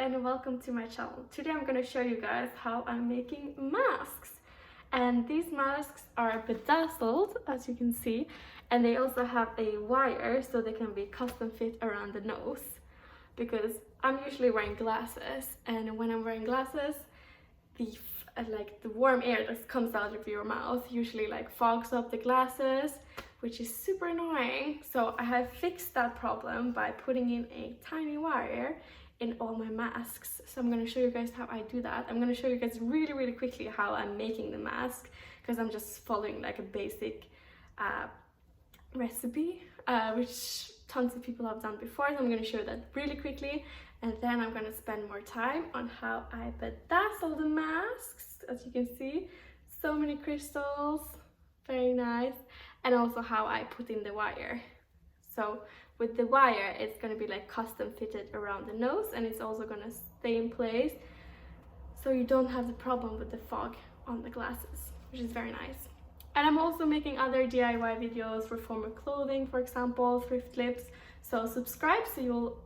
and welcome to my channel. Today I'm going to show you guys how I'm making masks. And these masks are bedazzled, as you can see, and they also have a wire so they can be custom fit around the nose. Because I'm usually wearing glasses, and when I'm wearing glasses, the warm air that comes out of your mouth usually fogs up the glasses, which is super annoying. So I have fixed that problem by putting in a tiny wire in all my masks. So I'm going to show you guys how I do that. I'm going to show you guys really quickly how I'm making the mask, because I'm just following a basic recipe, which tons of people have done before. So I'm going to show that really quickly, and then I'm going to spend more time on how I bedazzle the masks. As you can see, so many crystals, very nice, and also how I put in the wire. So with the wire, it's going to be custom fitted around the nose, and it's also going to stay in place so you don't have the problem with the fog on the glasses, which is very nice. And I'm also making other DIY videos, reformer clothing, for example, thrift clips. So subscribe so you'll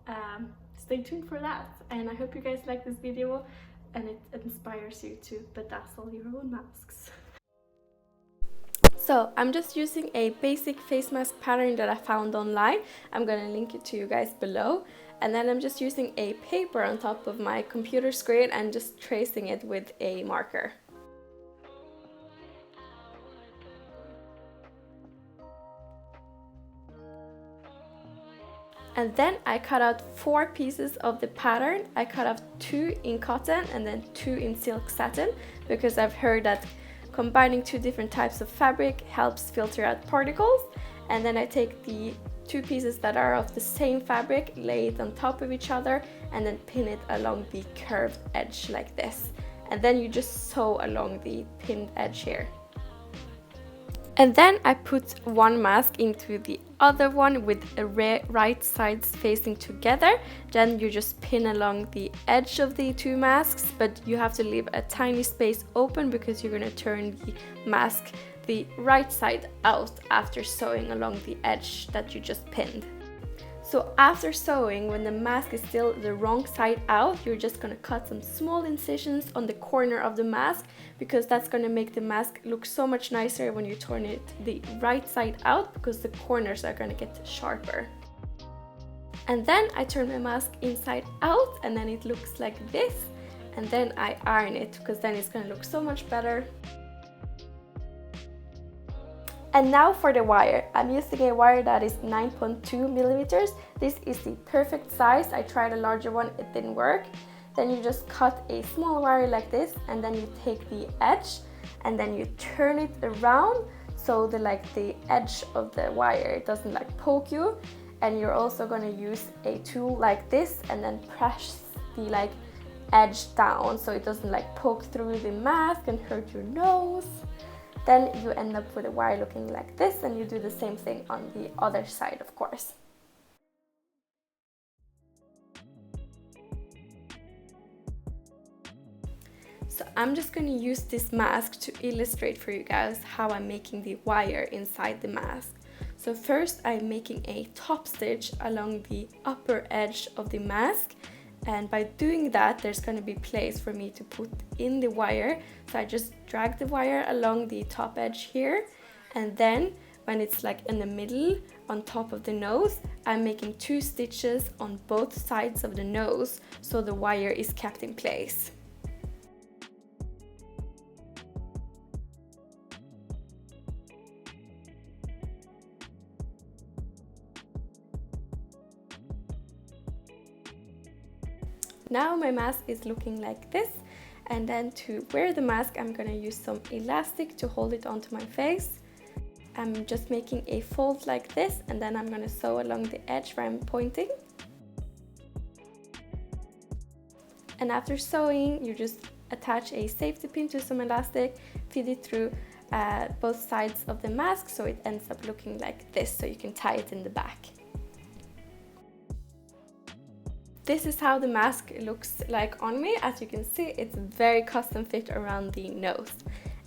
stay tuned for that. And I hope you guys like this video and it inspires you to bedazzle your own masks. So I'm just using a basic face mask pattern that I found online. I'm gonna link it to you guys below. And then I'm just using a paper on top of my computer screen and just tracing it with a marker. And then I cut out 4 pieces of the pattern. I cut out 2 in cotton and then 2 in silk satin, because I've heard that combining 2 different types of fabric helps filter out particles. And then I take the 2 pieces that are of the same fabric, lay it on top of each other, and then pin it along the curved edge like this. And then you just sew along the pinned edge here. And then I put one mask into the other one with the right sides facing together. Then you just pin along the edge of the 2 masks, but you have to leave a tiny space open because you're going to turn the mask the right side out after sewing along the edge that you just pinned. So after sewing, when the mask is still the wrong side out, you're just going to cut some small incisions on the corner of the mask, because that's going to make the mask look so much nicer when you turn it the right side out, because the corners are going to get sharper. And then I turn my mask inside out, and then it looks like this. And then I iron it, because then it's going to look so much better. And now for the wire. I'm using a wire that is 9.2 millimeters. This is the perfect size. I tried a larger one, it didn't work. Then you just cut a small wire like this, and then you take the edge and then you turn it around so the edge of the wire doesn't poke you. And you're also going to use a tool like this and then press the edge down so it doesn't poke through the mask and hurt your nose. Then you end up with a wire looking like this, and you do the same thing on the other side, of course. So I'm just going to use this mask to illustrate for you guys how I'm making the wire inside the mask. So first I'm making a top stitch along the upper edge of the mask. And by doing that, there's going to be place for me to put in the wire. So I just drag the wire along the top edge here. And then when it's in the middle on top of the nose, I'm making 2 stitches on both sides of the nose so the wire is kept in place. Now my mask is looking like this, and then to wear the mask I'm going to use some elastic to hold it onto my face. I'm just making a fold like this, and then I'm going to sew along the edge where I'm pointing. And after sewing, you just attach a safety pin to some elastic, feed it through both sides of the mask so it ends up looking like this, so you can tie it in the back. This is how the mask looks like on me. As you can see, it's very custom fit around the nose.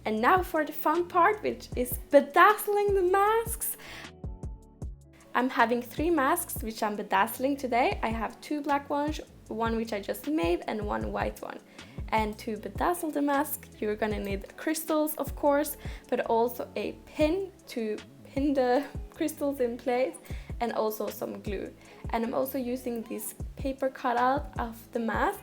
And now for the fun part, which is bedazzling the masks. I'm having 3 masks which I'm bedazzling today. I have 2 black ones, one which I just made and one white one. And to bedazzle the mask, you're gonna need crystals, of course, but also a pin to pin the crystals in place, and also some glue. And I'm also using this paper cutout of the mask.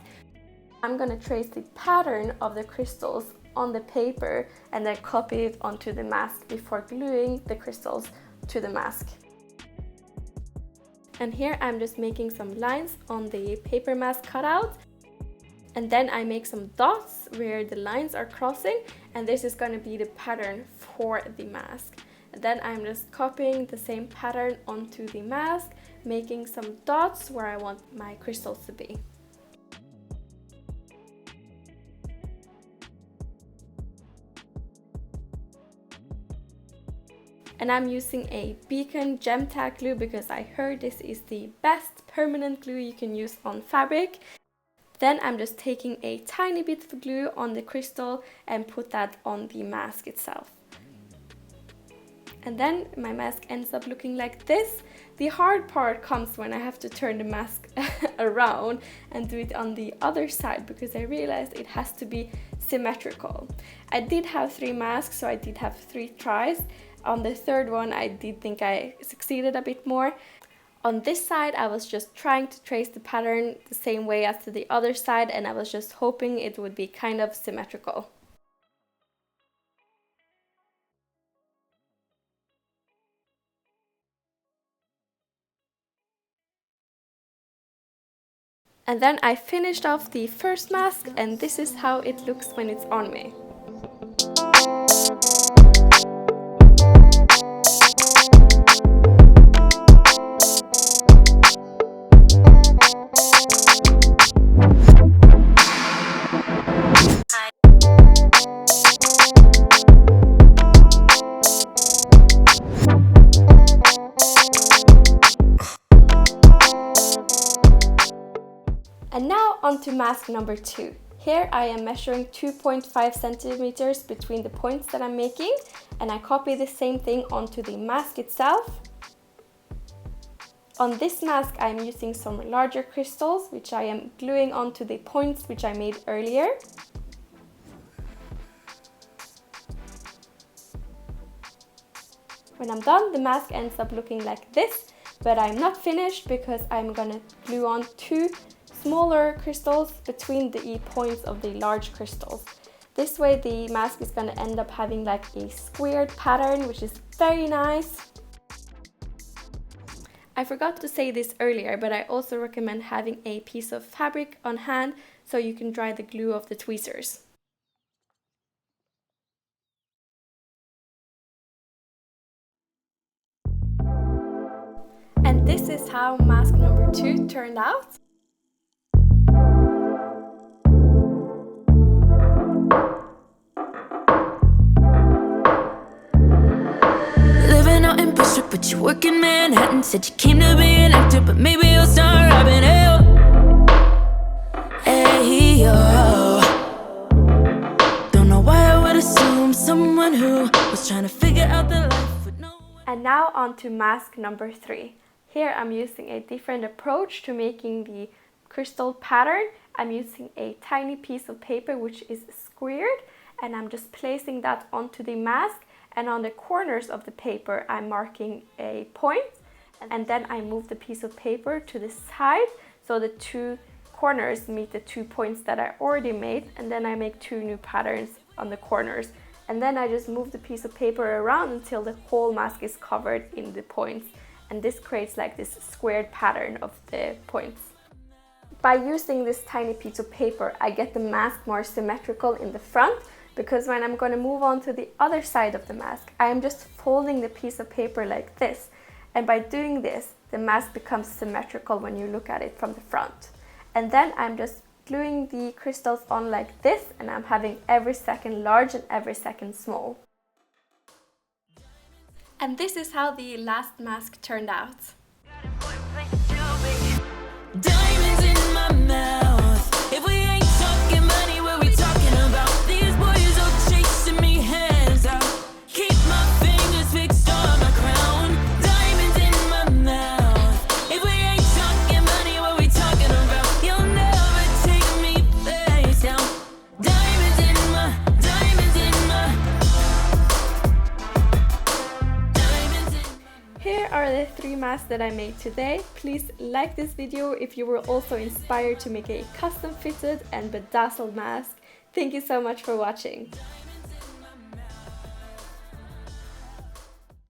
I'm gonna trace the pattern of the crystals on the paper and then copy it onto the mask before gluing the crystals to the mask. And here I'm just making some lines on the paper mask cutout. And then I make some dots where the lines are crossing, and this is going to be the pattern for the mask. And then I'm just copying the same pattern onto the mask, making some dots where I want my crystals to be. And I'm using a Beacon Gem Tag glue because I heard this is the best permanent glue you can use on fabric. Then I'm just taking a tiny bit of glue on the crystal and put that on the mask itself. And then my mask ends up looking like this. The hard part comes when I have to turn the mask around and do it on the other side, because I realized it has to be symmetrical. I did have 3 masks, so I did have 3 tries. On the third one, I did think I succeeded a bit more. On this side, I was just trying to trace the pattern the same way as to the other side, and I was just hoping it would be kind of symmetrical. And then I finished off the first mask, and this is how it looks when it's on me. And now on to mask number 2. Here I am measuring 2.5 centimeters between the points that I'm making, and I copy the same thing onto the mask itself. On this mask I'm using some larger crystals, which I am gluing onto the points which I made earlier. When I'm done, the mask ends up looking like this, but I'm not finished because I'm gonna glue on 2 smaller crystals between the points of the large crystals. This way the mask is going to end up having like a squared pattern, which is very nice. I forgot to say this earlier, but I also recommend having a piece of fabric on hand so you can dry the glue of the tweezers. And this is how mask number 2 turned out. But you work in Manhattan, said you came to be an actor, but maybe you'll start robbing hell. Hey, yo. Don't know why I would assume someone who was trying to figure out their life with no one. And now on to mask number 3. Here I'm using a different approach to making the crystal pattern. I'm using a tiny piece of paper which is squared, and I'm just placing that onto the mask. And on the corners of the paper, I'm marking a point, and then I move the piece of paper to the side so the 2 corners meet the 2 points that I already made, and then I make 2 new patterns on the corners. And then I just move the piece of paper around until the whole mask is covered in the points, and this creates like this squared pattern of the points. By using this tiny piece of paper, I get the mask more symmetrical in the front, because when I'm going to move on to the other side of the mask, I am just folding the piece of paper like this. And by doing this, the mask becomes symmetrical when you look at it from the front. And then I'm just gluing the crystals on like this, and I'm having every second large and every second small. And this is how the last mask turned out. Diamonds in my mouth. If we ain't talking money, what we talking about? These boys all chasing me hands out. Keep my fingers fixed on my crown. Diamonds in my mouth. If we ain't talking money, what we talking about? You'll never are the 3 masks that I made today. Please like this video if you were also inspired to make a custom fitted and bedazzled mask. Thank you so much for watching.